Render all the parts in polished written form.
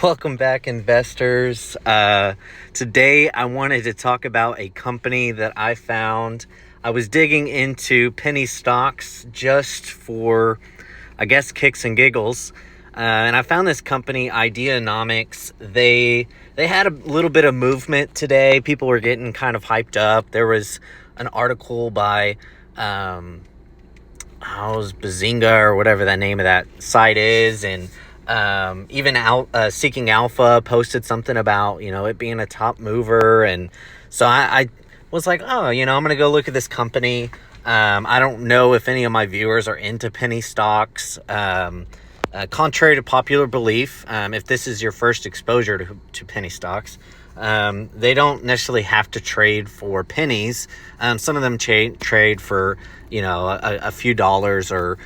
Welcome back, investors. Today I wanted to talk about a company that I found. I was digging into penny stocks just for, I guess, kicks and giggles. And I found this company, Ideanomics. They had a little bit of movement today. People were getting kind of hyped up. There was an article by Bazinga or whatever that name of that site is, and even Seeking Alpha posted something about it being a top mover, and so I was like, I'm gonna go look at this company. I don't know if any of my viewers are into penny stocks. Contrary to popular belief, if this is your first exposure to penny stocks, they don't necessarily have to trade for pennies. Some of them trade for a few dollars or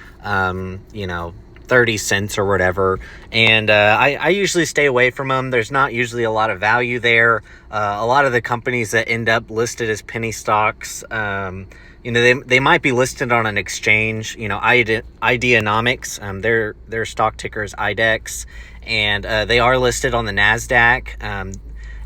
30 cents or whatever, and I usually stay away from them. There's not usually a lot of value there. A lot of the companies that end up listed as penny stocks, they might be listed on an exchange. Ideanomics, their stock ticker is IDEX, and they are listed on the NASDAQ.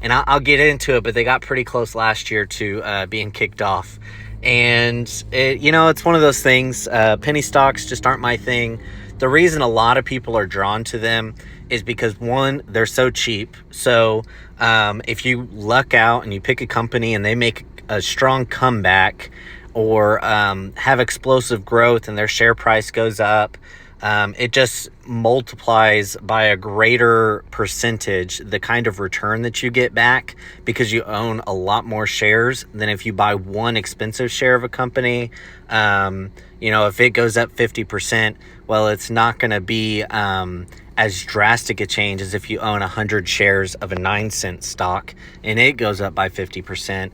And I'll get into it, but they got pretty close last year to being kicked off. And it's one of those things. Penny stocks just aren't my thing. The reason a lot of people are drawn to them is because, one, they're so cheap. So if you luck out and you pick a company and they make a strong comeback, or have explosive growth and their share price goes up, it just multiplies by a greater percentage the kind of return that you get back, because you own a lot more shares than if you buy one expensive share of a company. If it goes up 50%, well, it's not going to be as drastic a change as if you own 100 shares of a 9-cent stock and it goes up by 50%.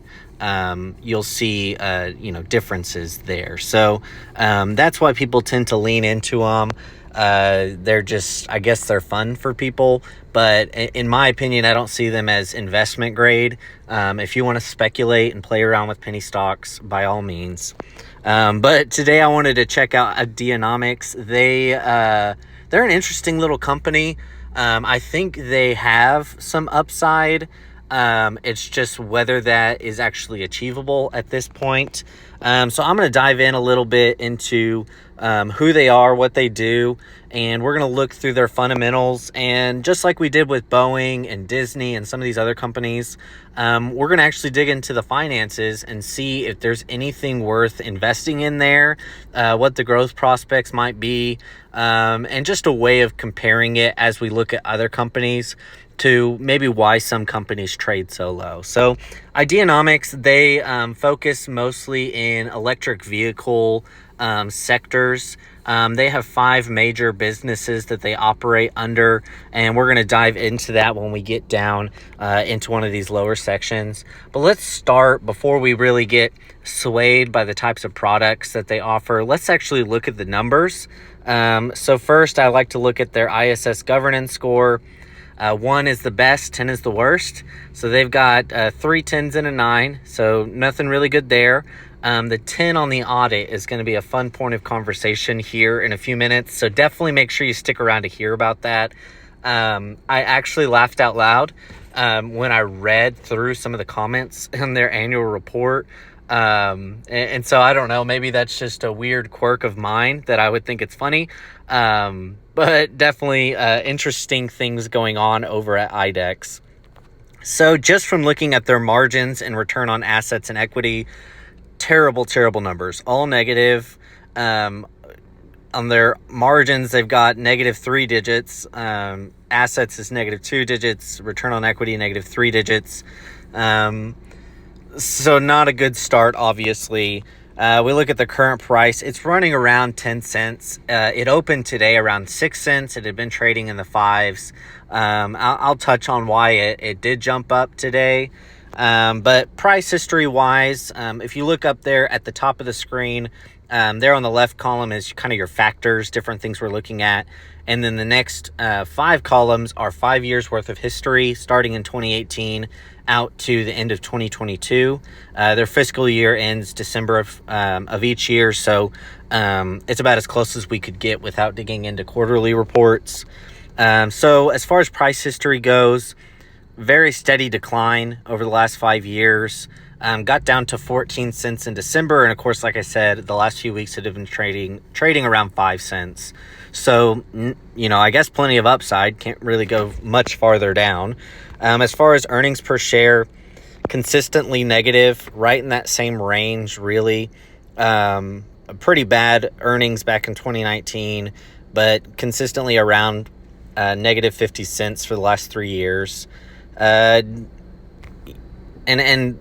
You'll see, differences there. So that's why people tend to lean into them. They're just, I guess they're fun for people, but in my opinion, I don't see them as investment grade. If you want to speculate and play around with penny stocks, by all means. But today I wanted to check out Ideanomics. They're an interesting little company. I think they have some upside. It's just whether that is actually achievable at this point. So I'm going to dive in a little bit into who they are, what they do, and we're going to look through their fundamentals. And just like we did with Boeing and Disney and some of these other companies, we're going to actually dig into the finances and see if there's anything worth investing in there, what the growth prospects might be, and just a way of comparing it as we look at other companies to maybe why some companies trade so low. So Ideanomics, they focus mostly in electric vehicle sectors. They have 5 major businesses that they operate under, and we're going to dive into that when we get down into one of these lower sections. But let's start, before we really get swayed by the types of products that they offer, let's actually look at the numbers. So first, I like to look at their ISS governance score. 1 is the best, 10 is the worst. So they've got 3 10s and a 9, so nothing really good there. The 10 on the audit is going to be a fun point of conversation here in a few minutes, so definitely make sure you stick around to hear about that. I actually laughed out loud when I read through some of the comments in their annual report. And so I don't know, maybe that's just a weird quirk of mine that I would think it's funny. But definitely interesting things going on over at IDEX. So just from looking at their margins and return on assets and equity, terrible numbers, all negative. On their margins, they've got -3 digits. Assets is -2 digits. Return on equity, -3 digits. So not a good start, obviously. We look at the current price. It's running around 10 cents. It opened today around 6 cents. It had been trading in the 5s. I'll touch on why it did jump up today. But price history-wise, if you look up there at the top of the screen, there on the left column is kind of your factors, different things we're looking at. And then the next 5 columns are 5 years worth of history, starting in 2018 out to the end of 2022. Their fiscal year ends December of each year, so it's about as close as we could get without digging into quarterly reports. So as far as price history goes, very steady decline over the last 5 years. Got down to 14 cents in December, and of course, like I said, the last few weeks it had been trading around 5 cents. So, I guess plenty of upside. Can't really go much farther down. As far as earnings per share, consistently negative, right in that same range, really. Pretty bad earnings back in 2019, but consistently around negative 50 cents for the last 3 years. And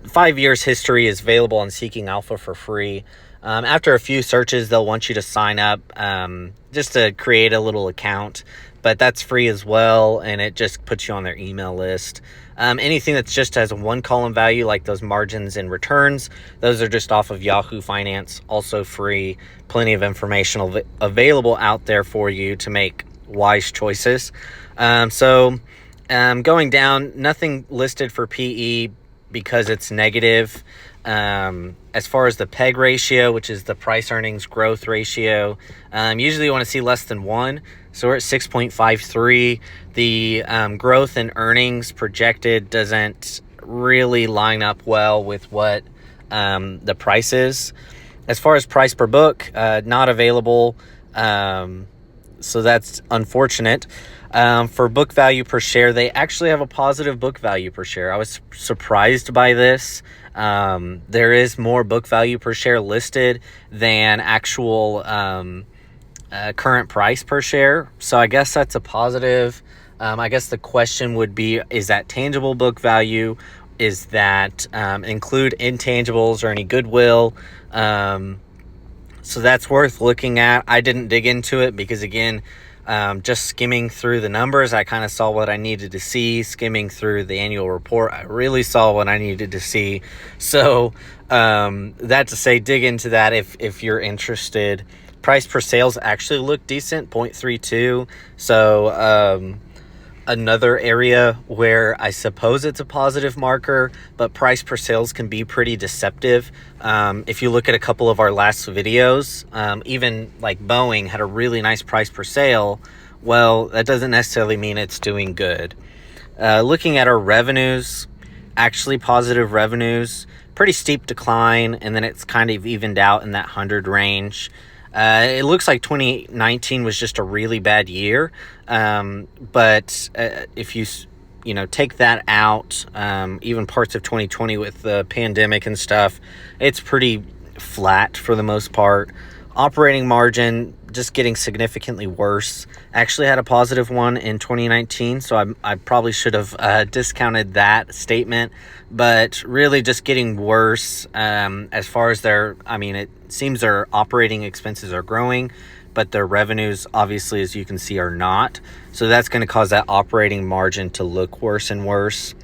5 years history is available on Seeking Alpha for free. After a few searches, they'll want you to sign up just to create a little account, but that's free as well, and it just puts you on their email list. Anything that's just has a one column value, like those margins and returns, those are just off of Yahoo Finance, also free. Plenty of information available out there for you to make wise choices. Going down, nothing listed for PE because it's negative. As far as the PEG ratio, which is the price earnings growth ratio, usually you want to see less than 1. So we're at 6.53. The growth in earnings projected doesn't really line up well with what the price is. As far as price per book, not available. So that's unfortunate. For book value per share, they actually have a positive book value per share. I was surprised by this. There is more book value per share listed than actual current price per share. So I guess that's a positive. I guess the question would be, is that tangible book value? Is that include intangibles or any goodwill? So that's worth looking at. I didn't dig into it because, again, just skimming through the numbers, I kind of saw what I needed to see. Skimming through the annual report, I really saw what I needed to see. So that to say, dig into that if you're interested. Price per sales actually look decent, 0.32. So another area where I suppose it's a positive marker, but price per sales can be pretty deceptive. If you look at a couple of our last videos, even like Boeing had a really nice price per sale. Well, that doesn't necessarily mean it's doing good. Looking at our revenues, actually positive revenues, pretty steep decline, and then it's kind of evened out in that 100 range. It looks like 2019 was just a really bad year. But if you take that out, even parts of 2020 with the pandemic and stuff, it's pretty flat for the most part. Operating margin just getting significantly worse. Actually had a positive one in 2019, so I probably should have discounted that statement, but really just getting worse as far as it seems their operating expenses are growing, but their revenues, obviously, as you can see, are not. So that's going to cause that operating margin to look worse and worse.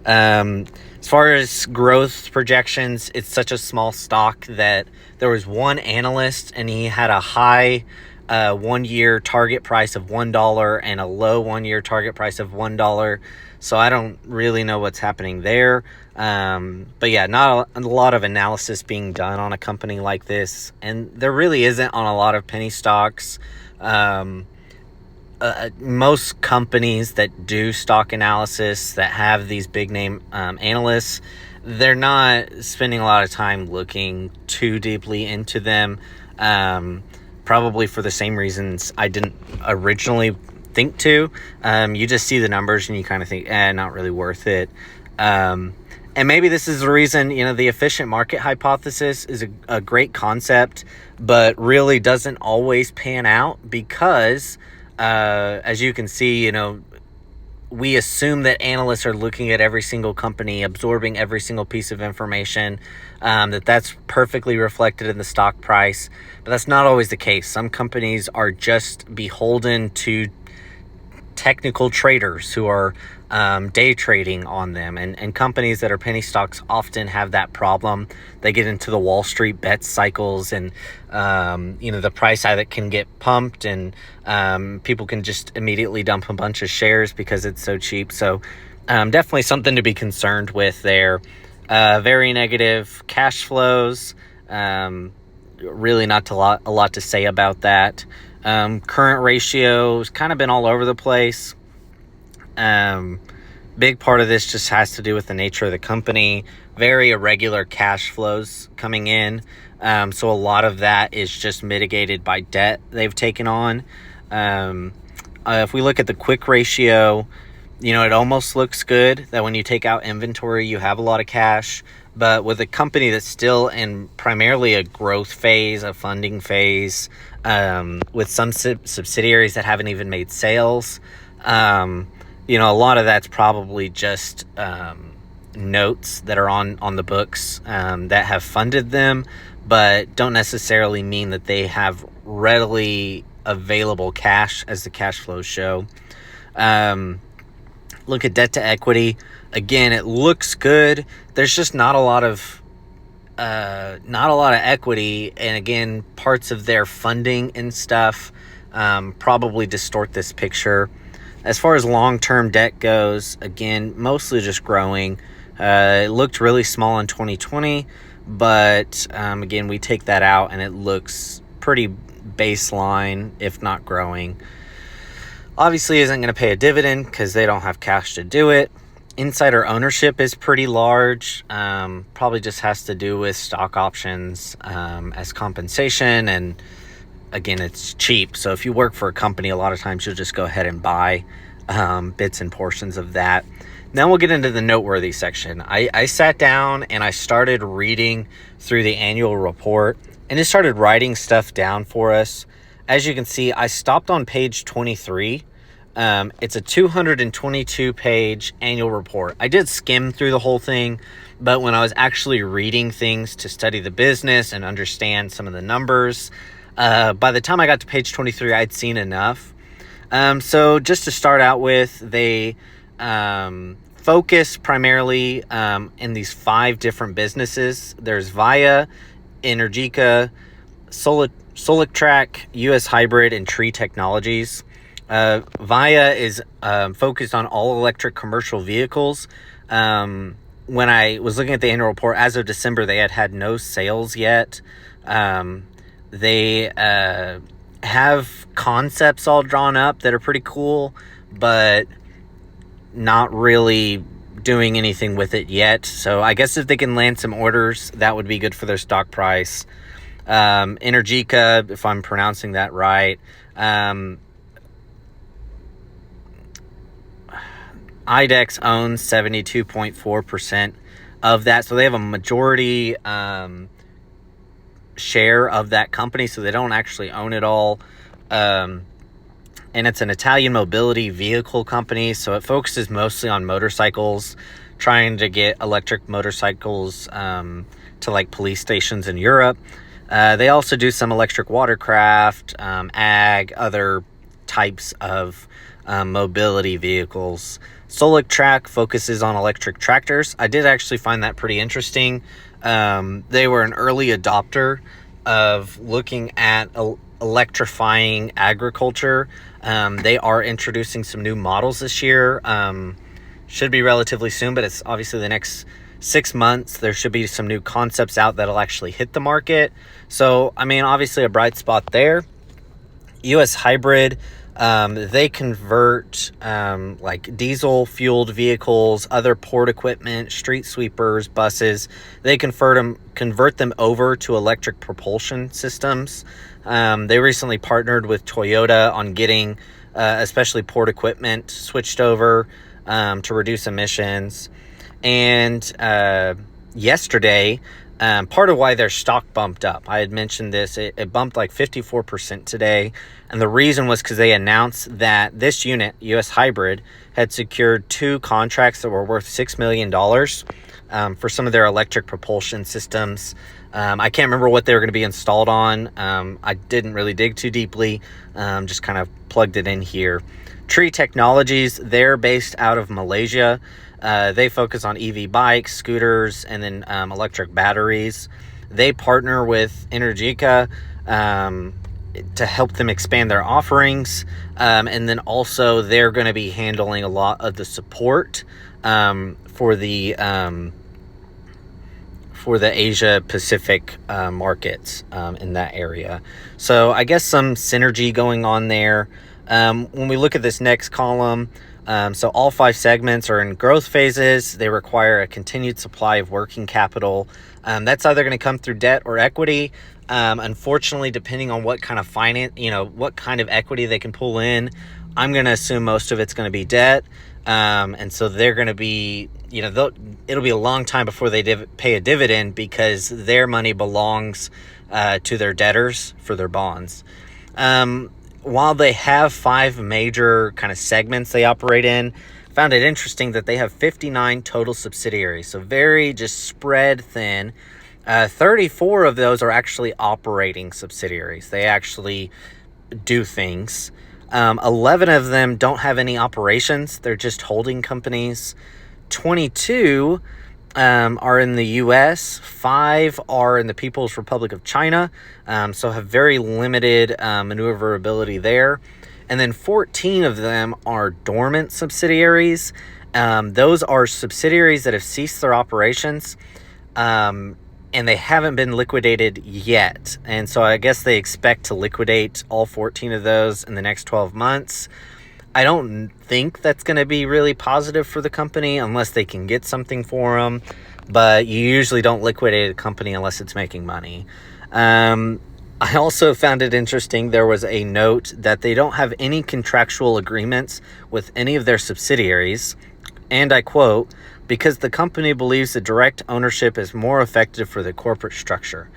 As far as growth projections, it's such a small stock that there was one analyst and he had a high 1 year target price of $1 and a low 1 year target price of $1. So I don't really know what's happening there. But yeah, not a lot of analysis being done on a company like this. And there really isn't on a lot of penny stocks. Most companies that do stock analysis that have these big name analysts, they're not spending a lot of time looking too deeply into them, probably for the same reasons I didn't originally think to. You just see the numbers and you kind of think, not really worth it. And maybe this is the reason, the efficient market hypothesis is a great concept, but really doesn't always pan out because as you can see, we assume that analysts are looking at every single company, absorbing every single piece of information, that's perfectly reflected in the stock price. But that's not always the case. Some companies are just beholden to technical traders who are day trading on them, and companies that are penny stocks often have that problem. They get into the Wall Street bet cycles, and the price either can get pumped, and people can just immediately dump a bunch of shares because it's so cheap. So definitely something to be concerned with there. Very negative cash flows. Really not a lot to say about that. Current ratio has kind of been all over the place. Big part of this just has to do with the nature of the company. Very irregular cash flows coming in. So a lot of that is just mitigated by debt they've taken on. If we look at the quick ratio, it almost looks good that when you take out inventory, you have a lot of cash. But with a company that's still in primarily a growth phase, a funding phase, with some subsidiaries that haven't even made sales, a lot of that's probably just notes that are on the books that have funded them, but don't necessarily mean that they have readily available cash as the cash flows show. Look at debt to equity. Again, it looks good. There's just not a lot of equity, and again, parts of their funding and stuff probably distort this picture. As far as long-term debt goes, again, mostly just growing. It looked really small in 2020, but again, we take that out and it looks pretty baseline, if not growing. Obviously isn't going to pay a dividend because they don't have cash to do it. Insider ownership is pretty large. Probably just has to do with stock options as compensation, and again, it's cheap. So if you work for a company, a lot of times you'll just go ahead and buy bits and portions of that. Now we'll get into the noteworthy section. I sat down and I started reading through the annual report and it started writing stuff down for us. As you can see, I stopped on page 23. It's a 222 page annual report. I did skim through the whole thing, but when I was actually reading things to study the business and understand some of the numbers, by the time I got to page 23, I'd seen enough. So just to start out with, they focus primarily in these 5 different businesses. There's Via, Energica, Solictrac, US Hybrid, and Tree Technologies. Via is focused on all-electric commercial vehicles. When I was looking at the annual report, as of December, they had no sales yet. They have concepts all drawn up that are pretty cool, but not really doing anything with it yet. So I guess if they can land some orders, that would be good for their stock price. Energica, if I'm pronouncing that right. IDEX owns 72.4% of that. So they have a majority share of that company, so they don't actually own it all. And it's an Italian mobility vehicle company, so it focuses mostly on motorcycles, trying to get electric motorcycles to like police stations in Europe. They also do some electric watercraft, ag, other types of mobility vehicles. Solictrac focuses on electric tractors. I did actually find that pretty interesting. They were an early adopter of looking at electrifying agriculture. They are introducing some new models this year. Should be relatively soon, but it's obviously the next 6 months. There should be some new concepts out that'll actually hit the market. So, I mean, obviously a bright spot there. US Hybrid, they convert like diesel fueled vehicles, other port equipment, street sweepers, buses. They convert them over to electric propulsion systems. They recently partnered with Toyota on getting especially port equipment switched over to reduce emissions. And yesterday, part of why their stock bumped up, I had mentioned this, it bumped like 54% today. And the reason was because they announced that this unit, US Hybrid, had secured 2 contracts that were worth $6 million for some of their electric propulsion systems. I can't remember what they were going to be installed on. I didn't really dig too deeply, just kind of plugged it in here. Tree Technologies, they're based out of Malaysia. They focus on EV bikes, scooters, and then electric batteries. They partner with Energica to help them expand their offerings. And then also they're going to be handling a lot of the support for the for the Asia Pacific markets in that area. So I guess some synergy going on there. When we look at this next column, so all 5 segments are in growth phases. They require a continued supply of working capital. That's either going to come through debt or equity. Unfortunately, depending on what kind of what kind of equity they can pull in, I'm going to assume most of it's going to be debt. And so they're going to be, it'll be a long time before they pay a dividend because their money belongs to their debtors for their bonds. While they have 5 major kind of segments they operate in, found it interesting that they have 59 total subsidiaries. So very just spread thin. 34 of those are actually operating subsidiaries. They actually do things. 11 of them don't have any operations. They're just holding companies. 22 are in the U.S. 5 are in the People's Republic of China, so have very limited maneuverability there. And then 14 of them are dormant subsidiaries. Those are subsidiaries that have ceased their operations, and they haven't been liquidated yet. And so I guess they expect to liquidate all 14 of those in the next 12 months. I don't think that's going to be really positive for the company unless they can get something for them. But you usually don't liquidate a company unless it's making money. I also found it interesting. There was a note that they don't have any contractual agreements with any of their subsidiaries. And I quote, because the company believes the direct ownership is more effective for the corporate structure.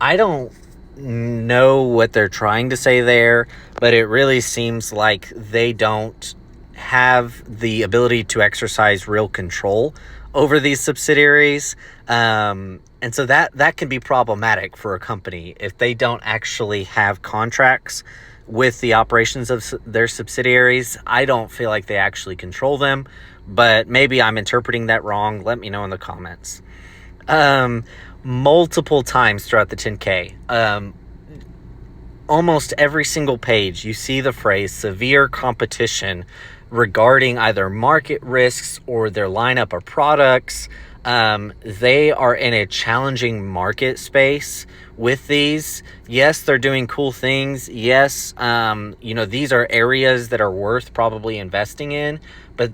I don't know what they're trying to say there, but it really seems like they don't have the ability to exercise real control over these subsidiaries. And so that can be problematic for a company if they don't actually have contracts with the operations of their subsidiaries. I don't feel like they actually control them, but maybe I'm interpreting that wrong. Let me know in the comments. Multiple times throughout the 10K, almost every single page, you see the phrase severe competition regarding either market risks or their lineup of products. They are in a challenging market space with these. Yes, they're doing cool things. Yes, these are areas that are worth probably investing in, but,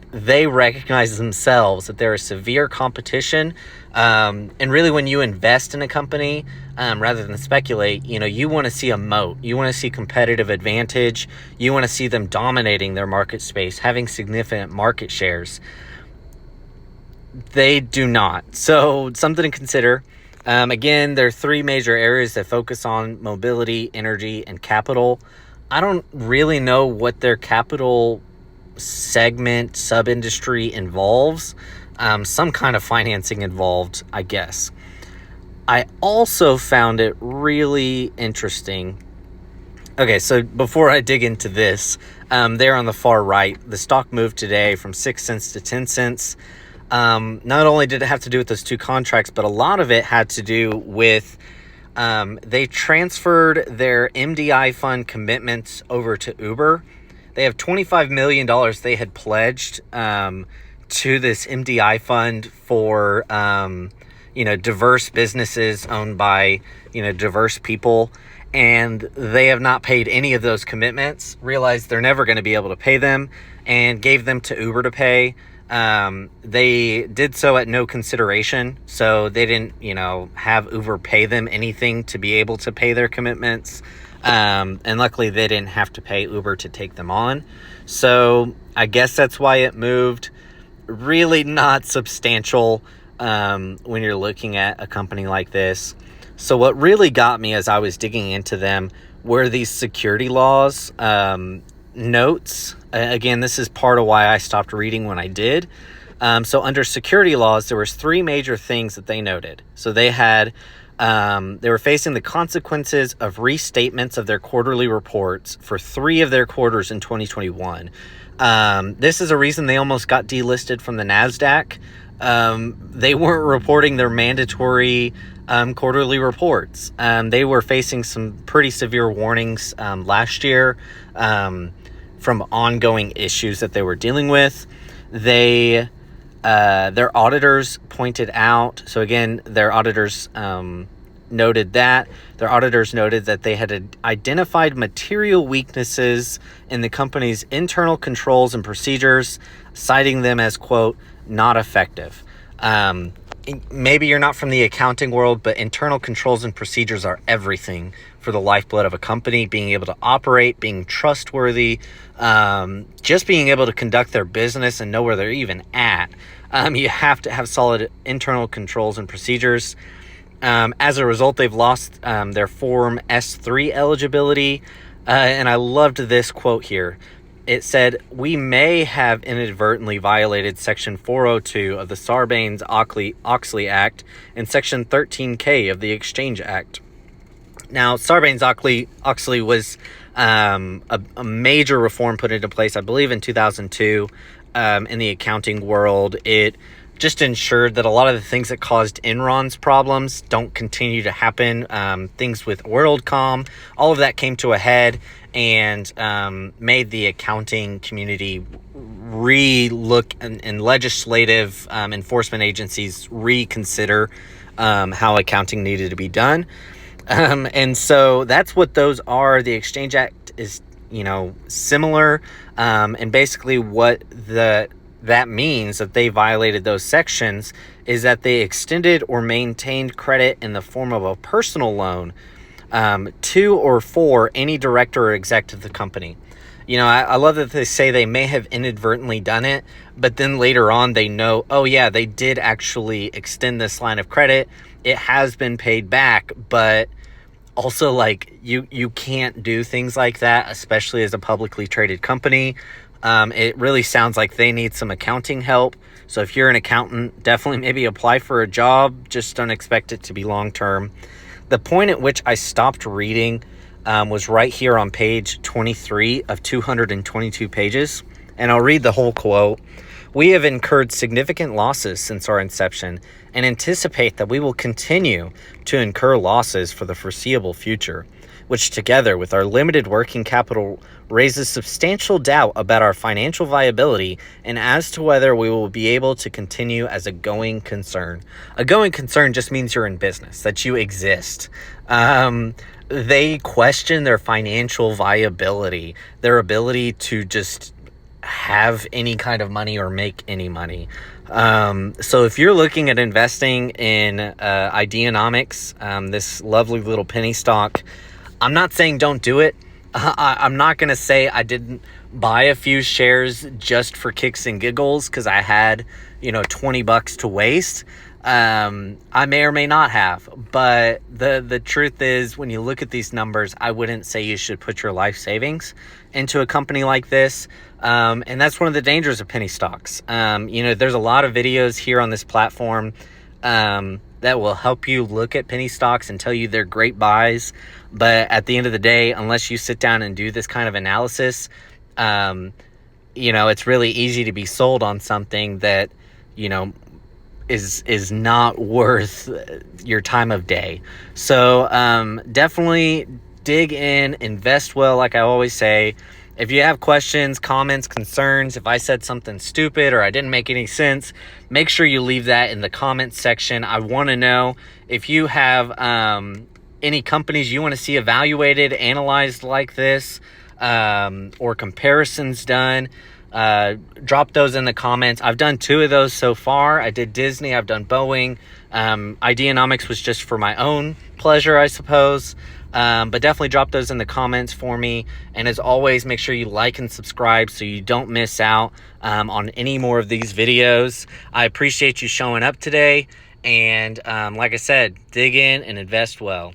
they recognize themselves that there is severe competition. And really when you invest in a company, rather than speculate, you want to see a moat. You want to see competitive advantage. You want to see them dominating their market space, having significant market shares. They do not. So something to consider. Again, there are 3 major areas that focus on mobility, energy, and capital. I don't really know what their capital segment, sub-industry involves. Some kind of financing involved, I guess. I also found it really interesting. Okay, so before I dig into this, there on the far right, the stock moved today from 6 cents to 10 cents. Not only did it have to do with those 2 contracts, but a lot of it had to do with they transferred their MDI fund commitments over to Uber. They have $25 million they had pledged to this MDI fund for, diverse businesses owned by, diverse people. And they have not paid any of those commitments, realized they're never going to be able to pay them, and gave them to Uber to pay. They did so at no consideration. So they didn't, have Uber pay them anything to be able to pay their commitments. And luckily they didn't have to pay Uber to take them on. So I guess that's why it moved. Really not substantial when you're looking at a company like this. So what really got me as I was digging into them were these security laws notes. Again, this is part of why I stopped reading when I did. So under security laws, there was 3 major things that they noted. So they had they were facing the consequences of restatements of their quarterly reports for 3 of their quarters in 2021. This is a reason they almost got delisted from the NASDAQ. They weren't reporting their mandatory quarterly reports. They were facing some pretty severe warnings last year from ongoing issues that they were dealing with. They Their auditors pointed out, so again, their auditors noted that. Their auditors noted that they had identified material weaknesses in the company's internal controls and procedures, citing them as, quote, not effective. Maybe you're not from the accounting world, but internal controls and procedures are everything for the lifeblood of a company, being able to operate, being trustworthy, just being able to conduct their business and know where they're even at. You have to have solid internal controls and procedures. As a result, they've lost their Form S3 eligibility. And I loved this quote here. It said, "We may have inadvertently violated Section 402 of the Sarbanes-Oxley Act and Section 13K of the Exchange Act." Now, Sarbanes-Oxley was a major reform put into place, I believe, in 2002 in the accounting world. It just ensured that a lot of the things that caused Enron's problems don't continue to happen. Things with WorldCom, all of that came to a head and made the accounting community re-look and legislative enforcement agencies reconsider how accounting needed to be done. And so that's what those are. The Exchange Act is, similar. And basically what that means that they violated those sections is that they extended or maintained credit in the form of a personal loan to or for any director or exec of the company. I love that they say they may have inadvertently done it, but then later on they know, oh yeah, they did actually extend this line of credit. It has been paid back, but also you can't do things like that, especially as a publicly traded company. It really sounds like they need some accounting help. So if you're an accountant, definitely maybe apply for a job. Just don't expect it to be long-term. The point at which I stopped reading was right here on page 23 of 222 pages. And I'll read the whole quote. "We have incurred significant losses since our inception and anticipate that we will continue to incur losses for the foreseeable future, which together with our limited working capital raises substantial doubt about our financial viability and as to whether we will be able to continue as a going concern." A going concern just means you're in business, that you exist. They question their financial viability, their ability to just have any kind of money or make any money. So if you're looking at investing in Ideanomics, this lovely little penny stock, I'm not saying don't do it. I'm not going to say I didn't buy a few shares just for kicks and giggles because I had, $20 to waste. I may or may not have, but the truth is, when you look at these numbers, I wouldn't say you should put your life savings into a company like this. And that's one of the dangers of penny stocks. There's a lot of videos here on this platform that will help you look at penny stocks and tell you they're great buys. But at the end of the day, unless you sit down and do this kind of analysis, it's really easy to be sold on something that, is not worth your time of day. So definitely dig in, invest well, like I always say. If you have questions, comments, concerns, if I said something stupid or I didn't make any sense, make sure you leave that in the comments section. I want to know if you have any companies you want to see evaluated, analyzed like this, or comparisons done. Drop those in the comments. I've done 2 of those so far. I did Disney, I've done Boeing. Ideanomics was just for my own pleasure, I suppose. But definitely drop those in the comments for me. And as always, make sure you like and subscribe so you don't miss out on any more of these videos. I appreciate you showing up today. And like I said, dig in and invest well.